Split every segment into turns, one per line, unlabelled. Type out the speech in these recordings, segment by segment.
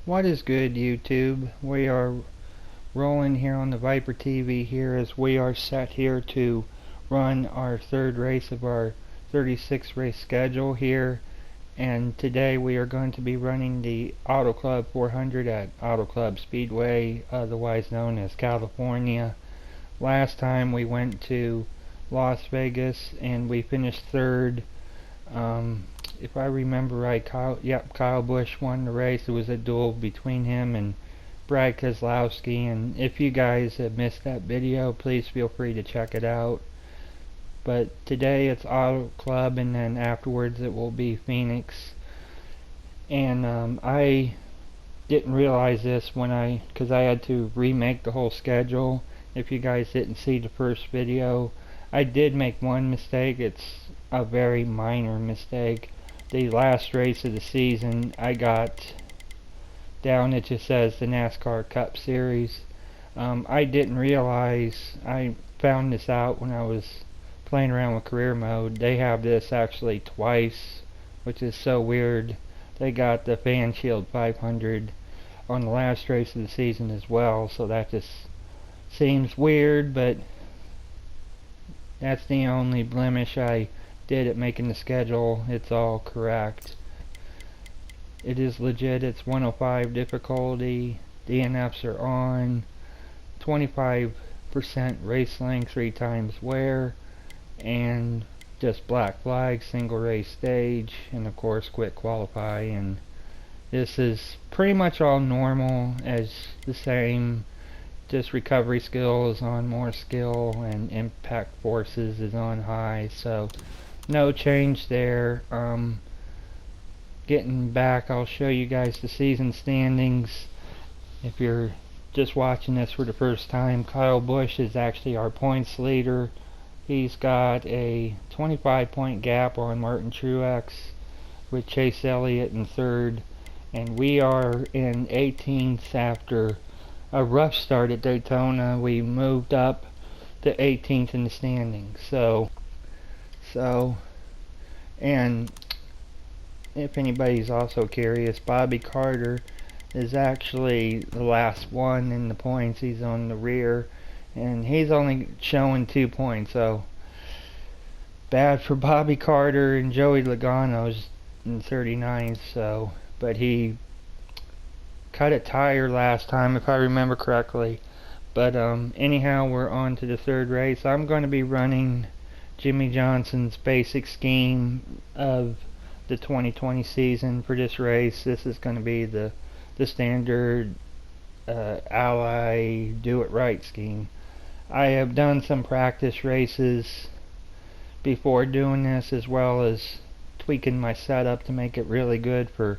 What is good, YouTube? We are rolling here on the Viper TV here as we are set here to run our third race of our 36 race schedule here, and today we are going to be running the Auto Club 400 at Auto Club Speedway, otherwise known as California. Last time we went to Las Vegas and we finished third. If I remember right, Kyle Busch won the race. It was a duel between him and Brad Keselowski, and if you guys have missed that video, please feel free to check it out. But today it's Auto Club, and then afterwards it will be Phoenix. And I didn't realize this because I had to remake the whole schedule. If you guys didn't see the first video, I did make one mistake. It's a very minor mistake. The last race of the season, I got down, it just says the NASCAR Cup Series. I didn't realize, I found this out when I was playing around with career mode. They have this actually twice, which is so weird. They got the Fan Shield 500 on the last race of the season as well, so that just seems weird, but that's the only blemish I did at making the schedule. It's all correct. It is legit. It's 105 difficulty. DNFs are on. 25% race length, 3 times wear, and just black flag, single race stage, and of course quick qualify. And this is pretty much all normal as the same. Just recovery skill is on more skill, and impact forces is on high, so no change there. Getting back, I'll show you guys the season standings. If you're just watching this for the first time, Kyle Busch is actually our points leader. He's got a 25-point gap on Martin Truex, with Chase Elliott in third, and we are in 18th after a rough start at Daytona. We moved up to 18th in the standings. And if anybody's also curious, Bobby Carter is actually the last one in the points. He's on the rear, and he's only showing 2 points, so bad for Bobby Carter. And Joey Logano's in 39th, so, but he cut a tire last time if I remember correctly. But anyhow, we're on to the third race. I'm going to be running Jimmy Johnson's basic scheme of the 2020 season for this race. This is going to be the standard Ally do it right scheme. I have done some practice races before doing this, as well as tweaking my setup to make it really good for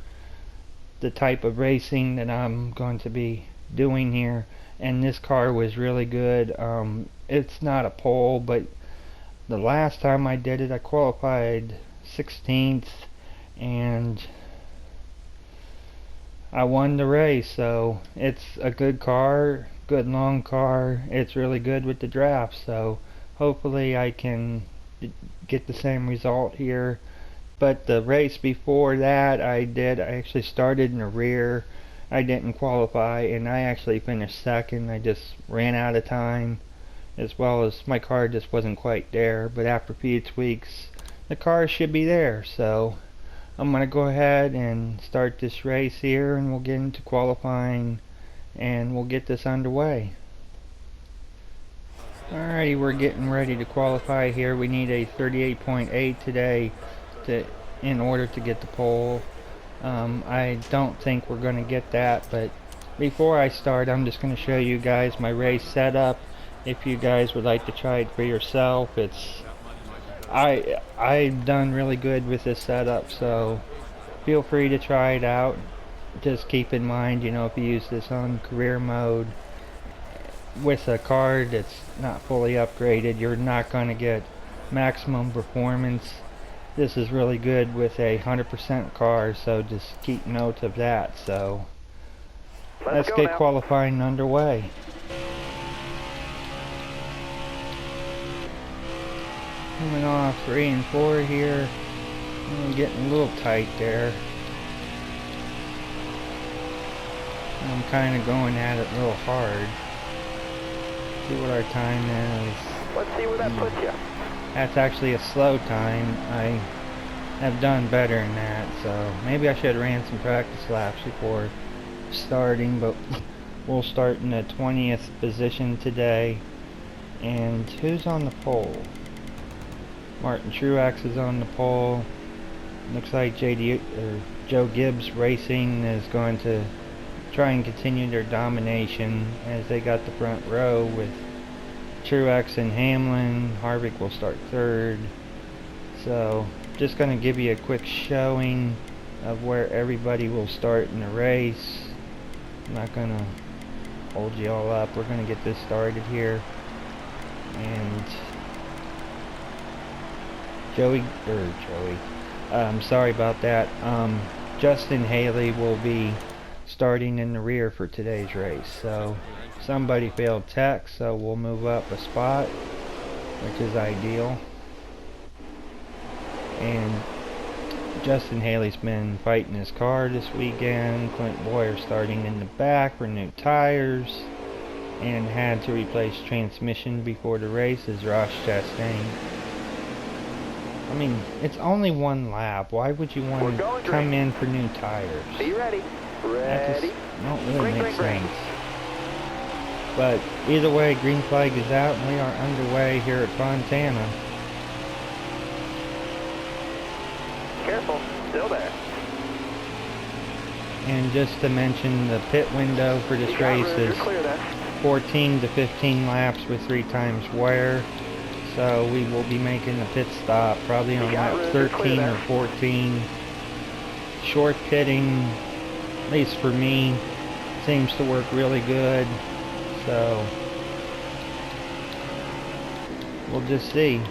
the type of racing that I'm going to be doing here. And this car was really good. It's not a pole, but the last time I did it, I qualified 16th, and I won the race. So it's a good car, good long car. It's really good with the draft, so hopefully I can get the same result here. But the race before that I actually started in the rear. I didn't qualify, and I actually finished second. I just ran out of time, as well as my car just wasn't quite there. But after a few tweaks, the car should be there. So I'm going to go ahead and start this race here, and we'll get into qualifying, and we'll get this underway. Alrighty, we're getting ready to qualify here. We need a 38.8 today in order to get the pole. I don't think we're going to get that, but before I start, I'm just going to show you guys my race setup. If you guys would like to try it for yourself, I've done really good with this setup, so feel free to try it out. Just keep in mind, if you use this on career mode with a car that's not fully upgraded, you're not going to get maximum performance. This is really good with a 100% car, so just keep note of that. So let's get qualifying underway. Coming off 3 and 4 here. I'm getting a little tight there. I'm kind of going at it a little hard. See what our time is.
Let's see where that puts you.
That's actually a slow time. I have done better than that, so maybe I should have ran some practice laps before starting, but we'll start in the 20th position today. And who's on the pole? Martin Truex is on the pole. Looks like Joe Gibbs Racing is going to try and continue their domination as they got the front row with Truex and Hamlin. Harvick will start third. So just going to give you a quick showing of where everybody will start in the race. I'm not going to hold you all up. We're going to get this started here. And sorry about that. Justin Haley will be starting in the rear for today's race. So somebody failed tech, so we'll move up a spot, which is ideal. And Justin Haley's been fighting his car this weekend. Clint Boyer starting in the back for new tires and had to replace transmission before the race as Ross Chastain. I mean, it's only one lap. Why would you want to come in for new tires?
Be ready.
That just don't really make sense. But either way, green flag is out and we are underway here at Fontana.
Careful, still there.
And just to mention, the pit window for this race is 14 to 15 laps with 3 times wear. So we will be making the pit stop probably on lap 13 or 14. Short pitting, at least for me, seems to work really good. So we'll just see.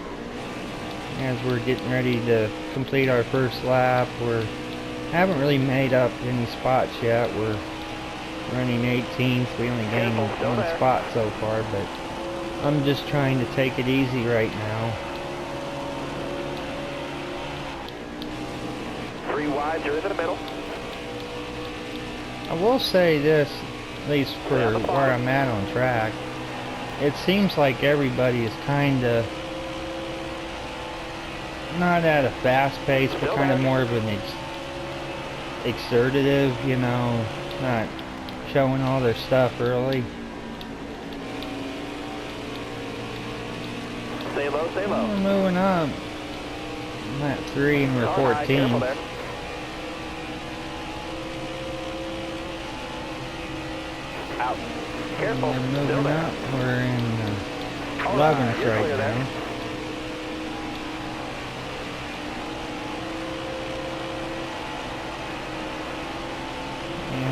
As we're getting ready to complete our first lap, we haven't really made up any spots yet. We're running 18th. We only gained 1 spot so far, but I'm just trying to take it easy right now.
3 wide, you're in the middle.
I will say this, at least for where I'm at on track, it seems like everybody is kind of not at a fast pace, but kind of more of an exertive, you know, not showing all their stuff early.
Stay low, stay low.
We're moving up. I'm at 3 and we're 14.
Out. Careful.
We're moving up. We're in 11th right now.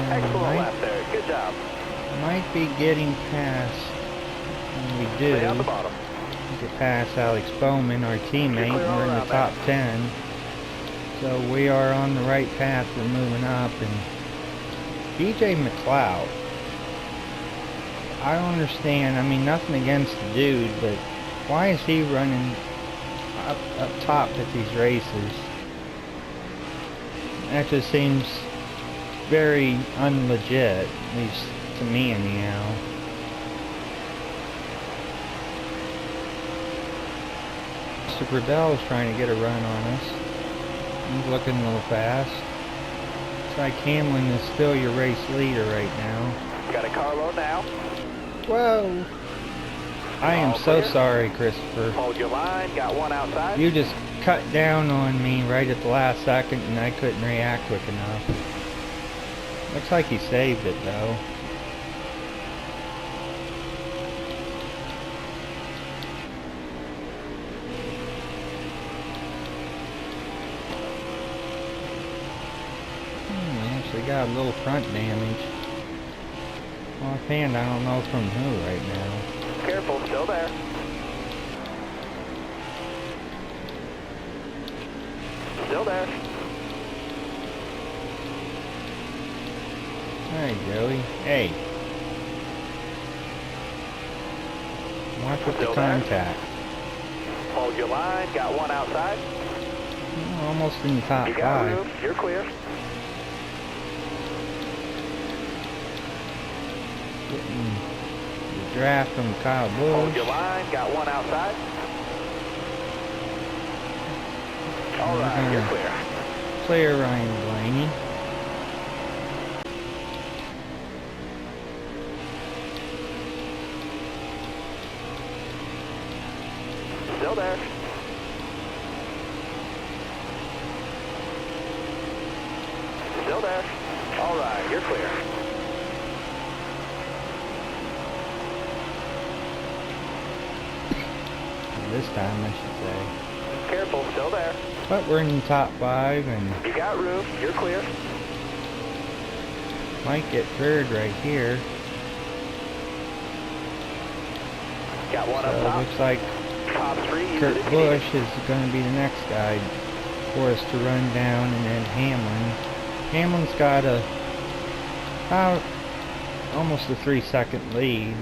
Excellent lap there. Good job.
Might be getting past, and we do.
Stay on the bottom.
Get past Alex Bowman, our teammate, and we're in the top 10. So we are on the right path. We're moving up. And BJ McLeod, I don't understand. I mean, nothing against the dude, but why is he running up top at these races? That just seems very unlegit, at least to me anyhow. Mr. Bell is trying to get a run on us. He's looking a little fast. Looks like Hamlin is still your race leader right now.
Got a carload now.
Whoa! I am so sorry, Christopher.
Hold your line, got 1 outside.
You just cut down on me right at the last second and I couldn't react quick enough. Looks like he saved it though. Actually got a little front damage. Offhand, I don't know from who right now.
Careful, still there. Still there.
Alright, Joey. Hey. Watch with the contact.
Hold your line, got 1 outside.
Almost in the top 5.
You're clear.
draft from Kyle
Hold your
Busch.
line, got one outside. All
We're
right,
gonna
you're clear.
clear Ryan Blaney.
Still there. Still there. All right, you're clear.
This time, I should say.
Careful, still there.
But we're in the top 5 and
You got room, you're clear.
might get third right here.
Got one
So
up
it
top.
looks like
Top 3, use it
Kurt
if you need it.
Busch is going to be the next guy for us to run down, and then Hamlin. Hamlin's got about almost a 3-second lead.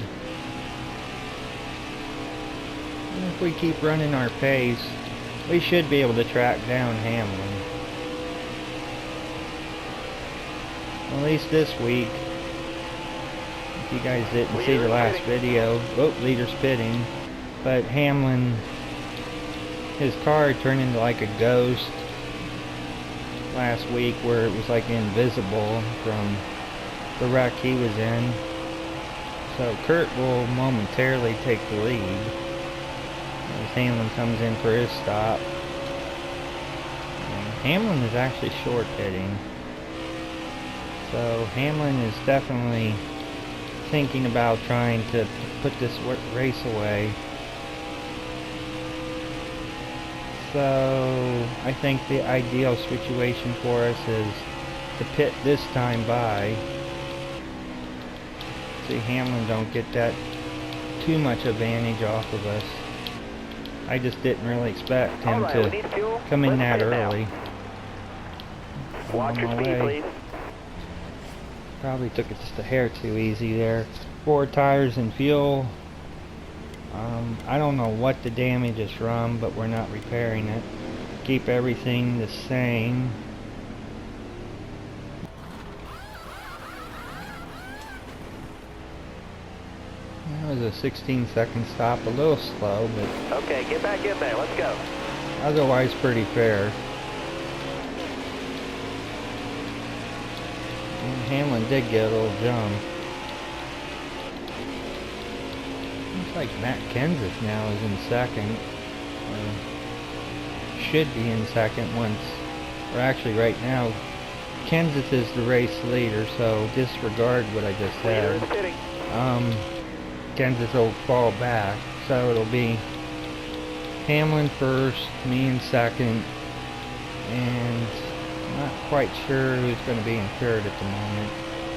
And if we keep running our pace, we should be able to track down Hamlin. At least this week. If you guys didn't see the
Leader's
last
pitting.
video, leader's pitting. But Hamlin, his car turned into like a ghost last week, where it was like invisible from the wreck he was in. So Kurt will momentarily take the lead as Hamlin comes in for his stop. And Hamlin is actually short hitting. So Hamlin is definitely thinking about trying to put this race away. So I think the ideal situation for us is to pit this time by. See, Hamlin don't get that too much advantage off of us. I just didn't really expect him
All right, we
to
need fuel.
come in
Let's
that
pit now.
early.
Watch
On
your
my
speed,
way.
please.
Probably took it just a hair too easy there. 4 tires and fuel. I don't know what the damage is from, but we're not repairing it. Keep everything the same. That was a 16-second stop, a little slow, but
Okay, get back in there. Let's go.
otherwise pretty fair. And Hamlin did get a little jump. Looks like Matt Kenseth now is in second. Or should be in second once, or actually right now, Kenseth is the race leader, so disregard what I just
Leader
said.
is pitting.
Kenseth will fall back, so it'll be Hamlin first, me in second, and not quite sure who's going to be in third at the moment.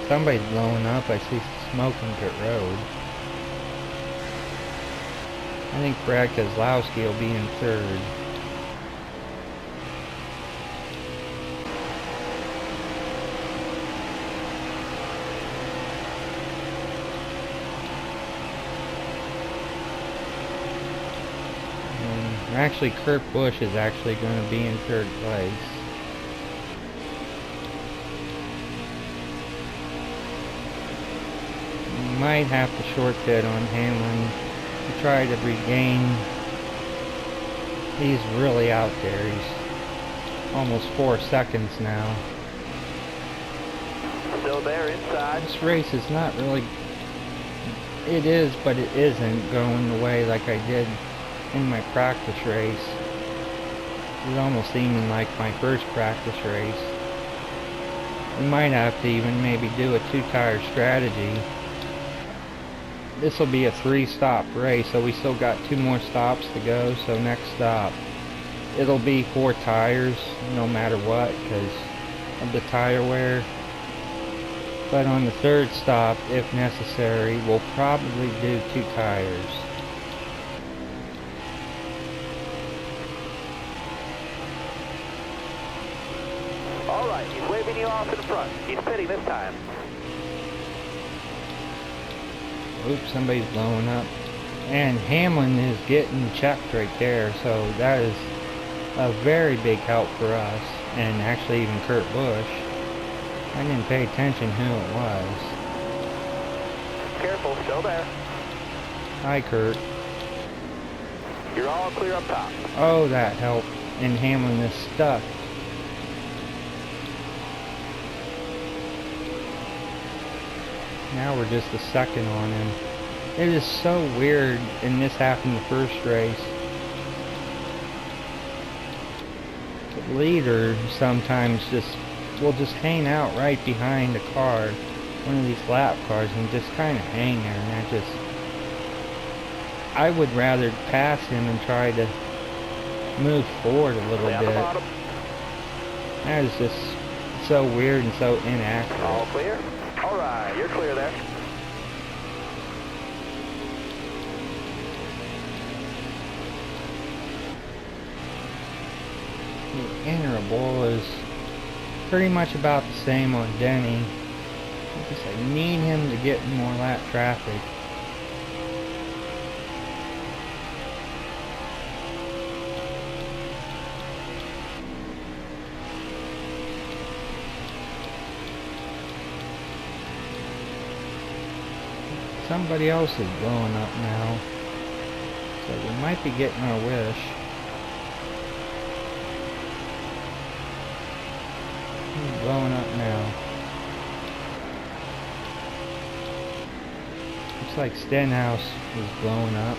Somebody's blowing up. I see smoke in pit road. I think Brad Keselowski will be in third. And actually, Kurt Busch is actually going to be in third place. We might have to short pit on Hamlin to try to regain. He's really out there. He's almost 4 seconds now.
Still there inside.
This race is not really... It is, but it isn't going the way like I did in my practice race. It's almost even like my first practice race. We might have to even maybe do a 2-tire strategy. This will be a 3-stop race, so we still got 2 more stops to go. So next stop, it'll be 4 tires no matter what because of the tire wear. But on the 3rd stop, if necessary, we'll probably do 2 tires.
All right, he's waving you off in front. He's pitting this time.
Oops, somebody's blowing up. And Hamlin is getting checked right there, so that is a very big help for us, and actually even Kurt Busch. I didn't pay attention who it was.
Careful, still there.
Hi, Kurt.
You're all clear up top.
Oh, that helped in handling this stuff. Now we're just a second on him. It is so weird, and this happened the first race. The leader sometimes will just hang out right behind a car, one of these lap cars, and just kind of hang there, and I would rather pass him and try to move forward a little bit. That is just so weird and so inaccurate.
All clear? Alright, you're clear there.
The interval is pretty much about the same on Denny. I need him to get more lap traffic. Somebody else is blowing up now, so we might be getting our wish. He's blowing up now. Looks like Stenhouse is blowing up.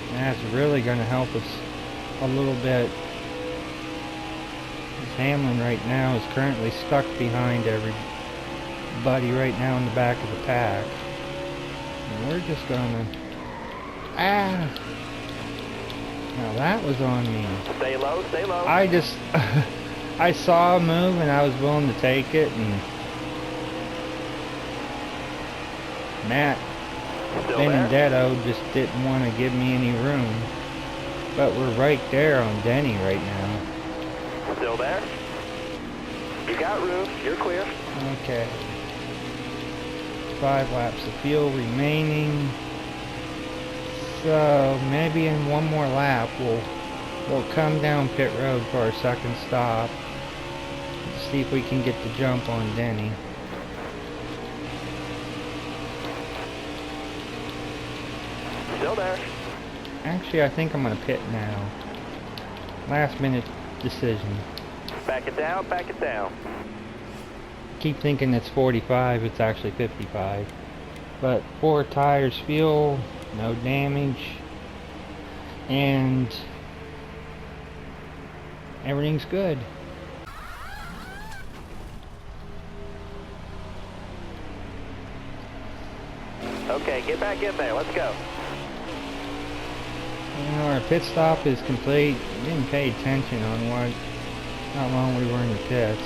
And that's really going to help us a little bit. Hamlin right now is currently stuck behind everybody right now in the back of the pack. And we're just gonna... Ah! Now that was on me.
Stay low, stay low.
I just... I saw a move and I was willing to take it, and... Matt Benedetto just didn't want to give me any room. But we're right there on Denny right now.
Still there? You got room, you're clear.
Okay. 5 laps of fuel remaining. So maybe in one more lap we'll come down pit road for our second stop. Let's see if we can get the jump on Denny.
Still there.
Actually, I think I'm gonna pit now. Last minute decision.
Back it down, back it down.
Keep thinking it's 45, it's actually 55. But 4 tires, fuel, no damage, and everything's good.
Okay, get back in there, let's go.
Our pit stop is complete. We didn't pay attention on how long we were in the pits.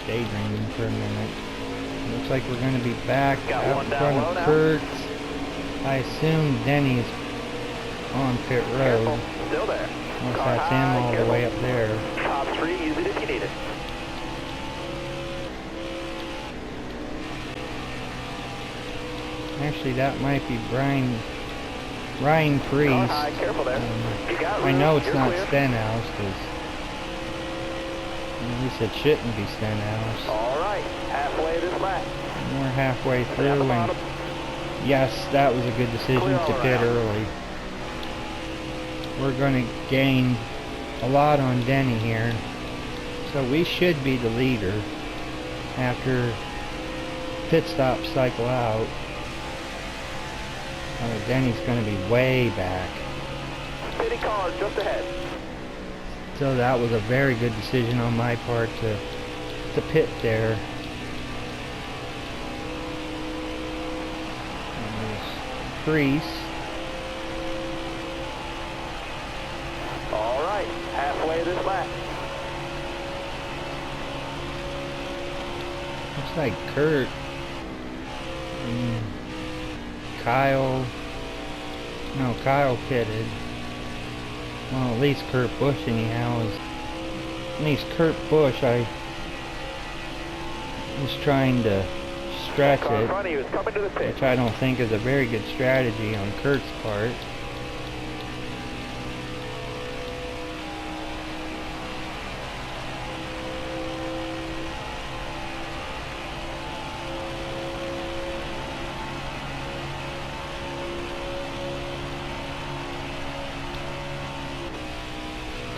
Daydreaming for a minute. Looks like we're going to be back out in front of Kurt. I assume Denny's on pit road.
Careful. Still there.
Unless that's him all the way up there.
Top 3, use it if you need it.
Actually, that might be Ryan Priest.
Careful there.
I know it's not Stenhouse, because at least it shouldn't be Stenhouse.
Alright, halfway this lap.
We're halfway through, and yes, that was a good decision to pit early. We're going to gain a lot on Denny here, so we should be the leader after pit stops cycle out. Denny's going to be way back.
Pitting car just ahead.
So that was a very good decision on my part to pit there. And there's Priest.
Alright, halfway this lap.
Looks like Kurt. Kyle pitted. Well, at least Kurt Busch anyhow is. At least Kurt Busch, I was trying to stretch it, which I don't think is a very good strategy on Kurt's part.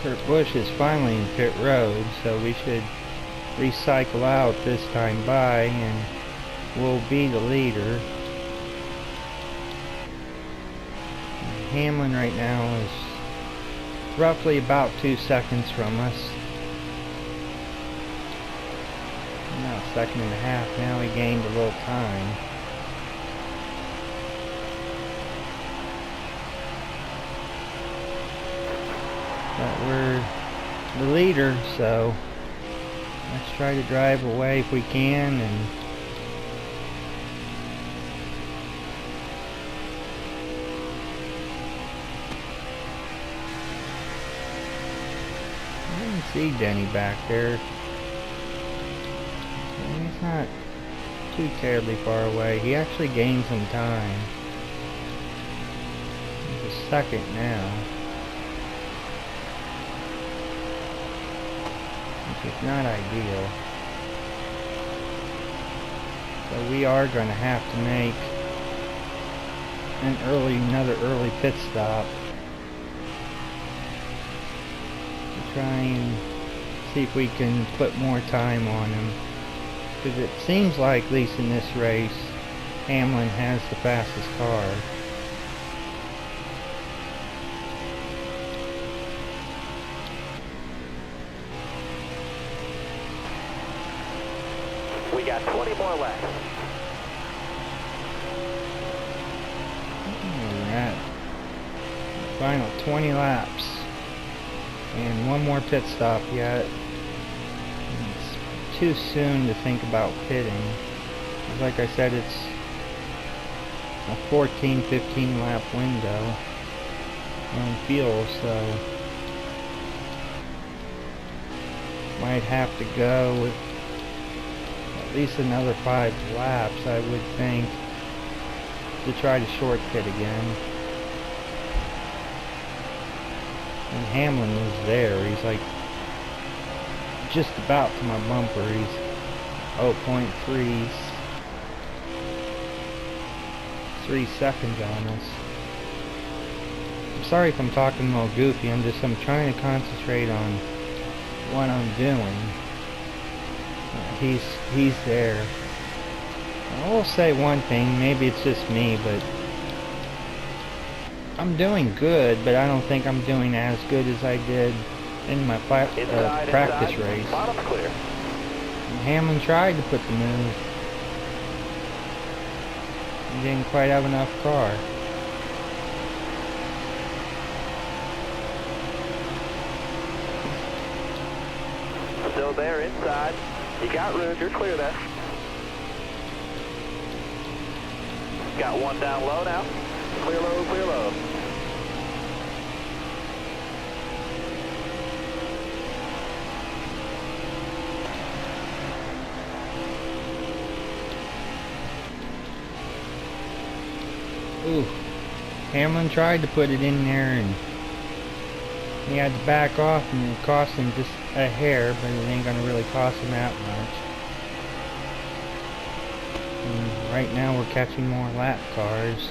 Kurt Busch is finally in pit road, so we should recycle out this time by, and we'll be the leader. Hamlin right now is roughly about 2 seconds from us. Now a second and a half. Now he gained a little time. But we're the leader, so let's try to drive away if we can. And I didn't see Denny back there. He's not too terribly far away. He actually gained some time. He's a second now, which is not ideal. So we are going to have to make another early pit stop to try and see if we can put more time on him. Because it seems like, at least in this race, Hamlin has the fastest car.
We got 20 more laps.
We're at the final 20 laps. And one more pit stop yet. It's too soon to think about pitting. Like I said, it's a 14-15 lap window on fuel, so might have to go with at least another 5 laps, I would think, to try to short pit again. And Hamlin is there. He's like just about to my bumper. He's 0.3 seconds on us. I'm sorry if I'm talking a little goofy. I'm trying to concentrate on what I'm doing. He's there. I will say one thing, maybe it's just me, but I'm doing good, but I don't think I'm doing as good as I did in my practice race.
Clear.
And Hamlin tried to put the move. He didn't quite have enough car.
Still there inside. You got room, you're clear there. Got one down low now. Clear low, clear low.
Ooh. Hamlin tried to put it in there and he had to back off, and it cost him just a hair, but it ain't gonna really cost him that much. And right now we're catching more lap cars.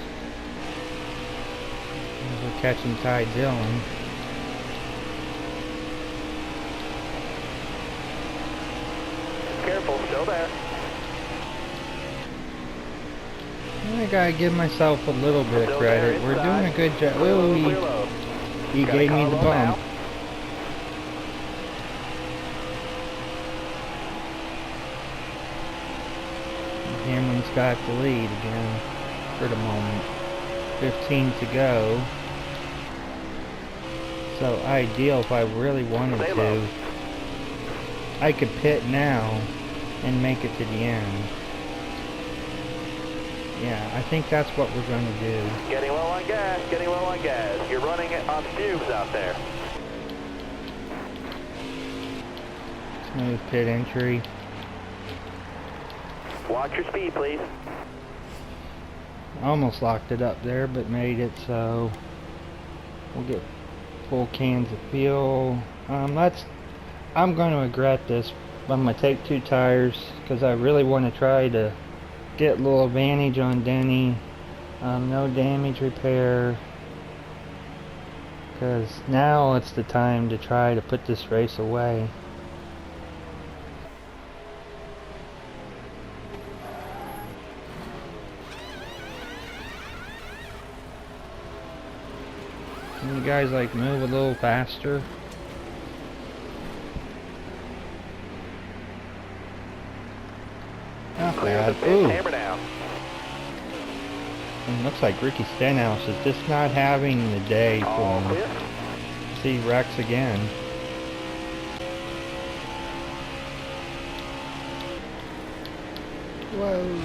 We're catching Ty Dillon.
Careful, still there.
I gotta give myself a little bit of credit. We're doing a good job. Ooh, he gave me the bump. Hamlin's got the lead again for the moment. 15 to go. So ideal if I really wanted to. I could pit now and make it to the end. Yeah, I think that's what we're going to do.
Getting low on gas, getting low on gas. You're running it on fumes out there.
Smooth pit entry.
Watch your speed, please.
Almost locked it up there, but made it, so we'll get full cans of fuel. I'm going to regret this. I'm going to take 2 tires because I really want to try to get a little advantage on Denny. No damage repair. because now it's the time to try to put this race away. Can you guys like move a little faster? Not bad. Ooh.
Hammer down.
It looks like Ricky Stenhouse is just not having the day for
All
him.
clear.
See Rex again. Whoa.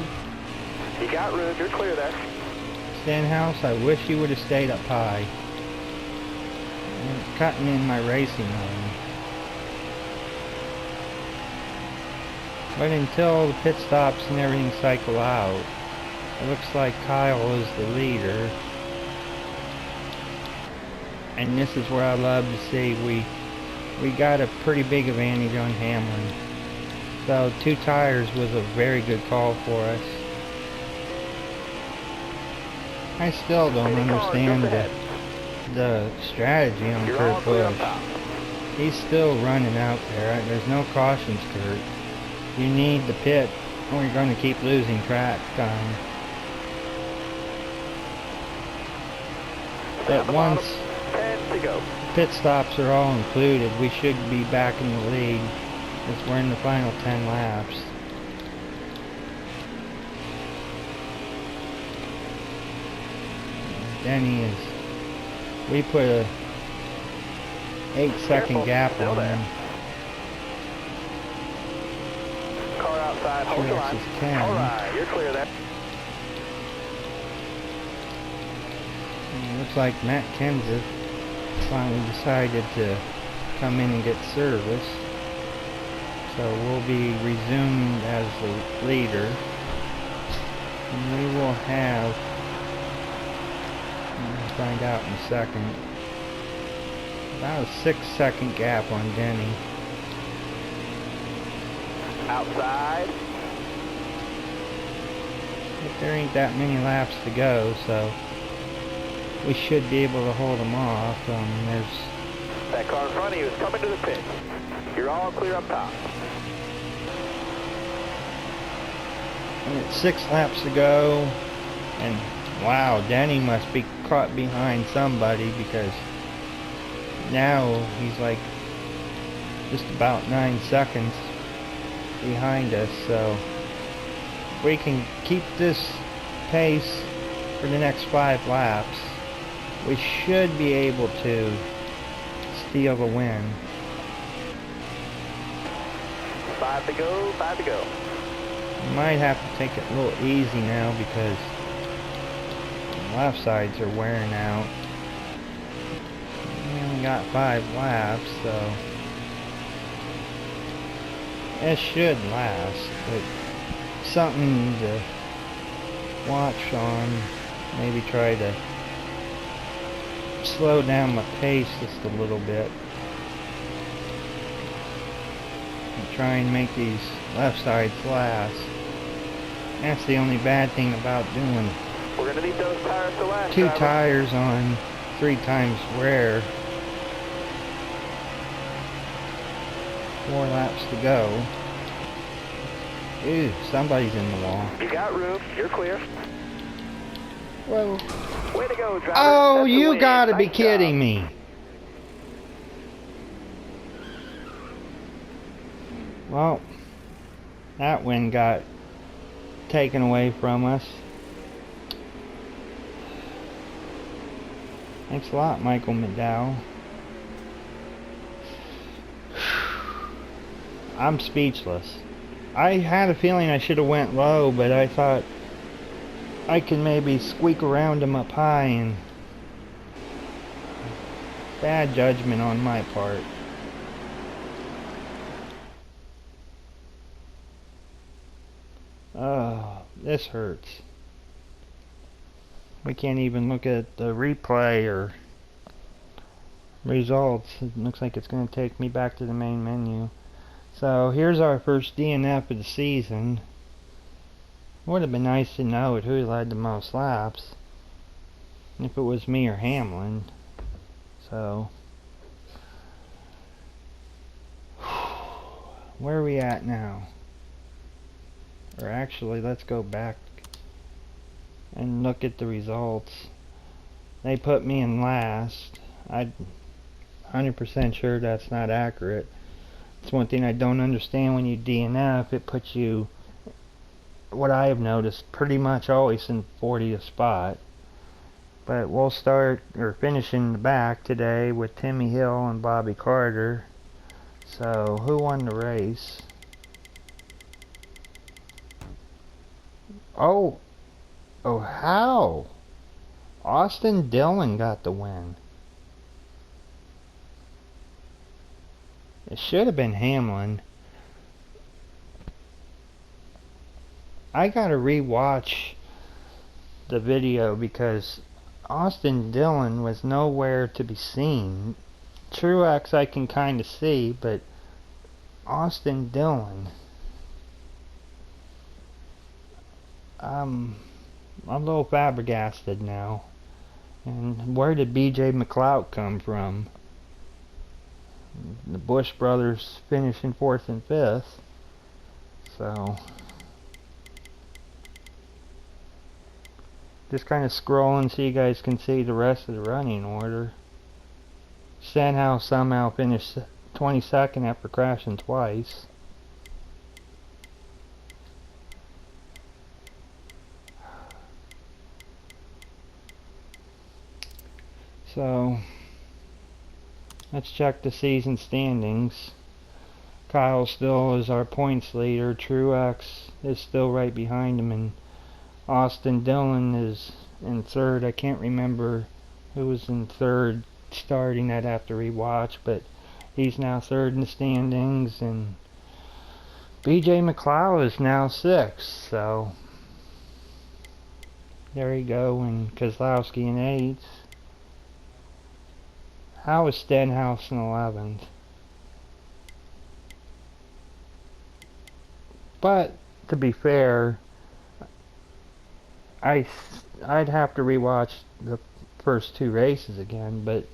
You got room. You're clear there.
Stenhouse, I wish you would have stayed up high. You're cutting in my racing lane. But until the pit stops and everything cycle out, it looks like Kyle is the leader. And this is where I love to see we got a pretty big advantage on Hamlin. So 2 tires was a very good call for us. I still don't understand the strategy on Kurt Busch. He's still running out there. There's no cautions, Kurt. You need the pit or you're going to keep losing track time. But once pit stops are all included, we should be back in the lead as we're in the final 10 laps. Denny is, we put a 8-second gap on him.
Car outside, hold the
Truex
line.
is 10.
Alright, you're clear there.
It looks like Matt Kenseth finally decided to come in and get service. So we'll be resumed as the leader. And we will have, we'll find out in a second, about a 6-second gap on Denny.
Outside.
But there ain't that many laps to go, so we should be able to hold them off. There's
That car in front of you is coming to the pit. You're all clear up top.
and it's 6 laps to go, and wow, Denny must be caught behind somebody because now he's like just about 9 seconds behind us. So if we can keep this pace for the next 5 laps, we should be able to steal the win.
5 to go, 5 to go.
We might have to take it a little easy now because the left sides are wearing out. We only got 5 laps, so it should last, but something to watch on. Maybe try to slow down my pace just a little bit and try and make these left sides last. That's the only bad thing about doing
We're going to need those tires to last,
2
driver.
tires on 3 times wear. 4 laps to go. Ooh, somebody's in the wall.
You got room. You're clear.
Whoa.
Way to go, driver.
Oh,
That's the
you
win.
gotta be
Nice
kidding
job.
me. Well, that win got taken away from us. Thanks a lot, Michael McDowell. I'm speechless. I had a feeling I should have went low, but I thought I can maybe squeak around him up high, and bad judgment on my part. Oh, this hurts. We can't even look at the replay or results. It looks like it's going to take me back to the main menu. So here's our first DNF of the season. Would have been nice to know who led the most laps, if it was me or Hamlin. So, where are we at now? Or actually, let's go back and look at the results. They put me in last. I'm 100% sure that's not accurate. It's one thing I don't understand when you DNF. It puts you, what I have noticed, pretty much always in 40th spot. But we'll start or finish in the back today with Timmy Hill and Bobby Carter. So, who won the race? Oh, how? Austin Dillon got the win. It should have been Hamlin. I gotta rewatch the video because Austin Dillon was nowhere to be seen. Truex I can kind of see, but Austin Dillon, I'm a little flabbergasted now. And where did BJ McLeod come from? The Bush brothers finishing 4th and 5th. So, just kind of scrolling so you guys can see the rest of the running order. Stenhouse somehow finished 22nd after crashing twice. So, let's check the season standings. Kyle still is our points leader. Truex is still right behind him, and Austin Dillon is in 3rd. I can't remember who was in 3rd starting. I'd have to rewatch, but he's now 3rd in the standings, and BJ McLeod is now 6th. So there you go, and Keselowski in 8th. How is Stenhouse in 11th? But to be fair, I'd have to rewatch the first 2 races again, but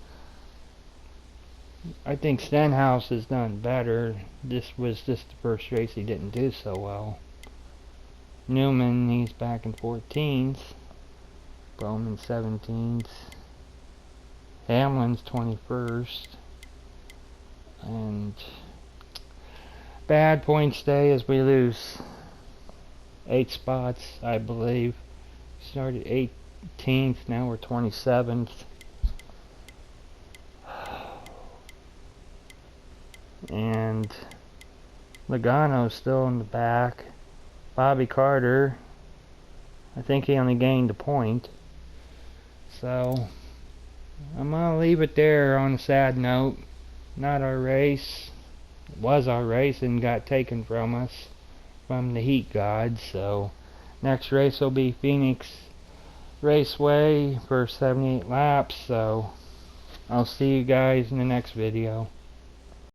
I think Stenhouse has done better. This was just the first race he didn't do so well. Newman, he's back in 14th. Bowman 17th. Hamlin's 21st. And bad points day as we lose 8 spots, I believe. Started 18th, now we're 27th. And Logano's still in the back. Bobby Carter, I think he only gained a point. So, I'm going to leave it there on a sad note. Not our race. It was our race and got taken from us from the heat gods. So, next race will be Phoenix Raceway for 78 laps. So, I'll see you guys in the next video.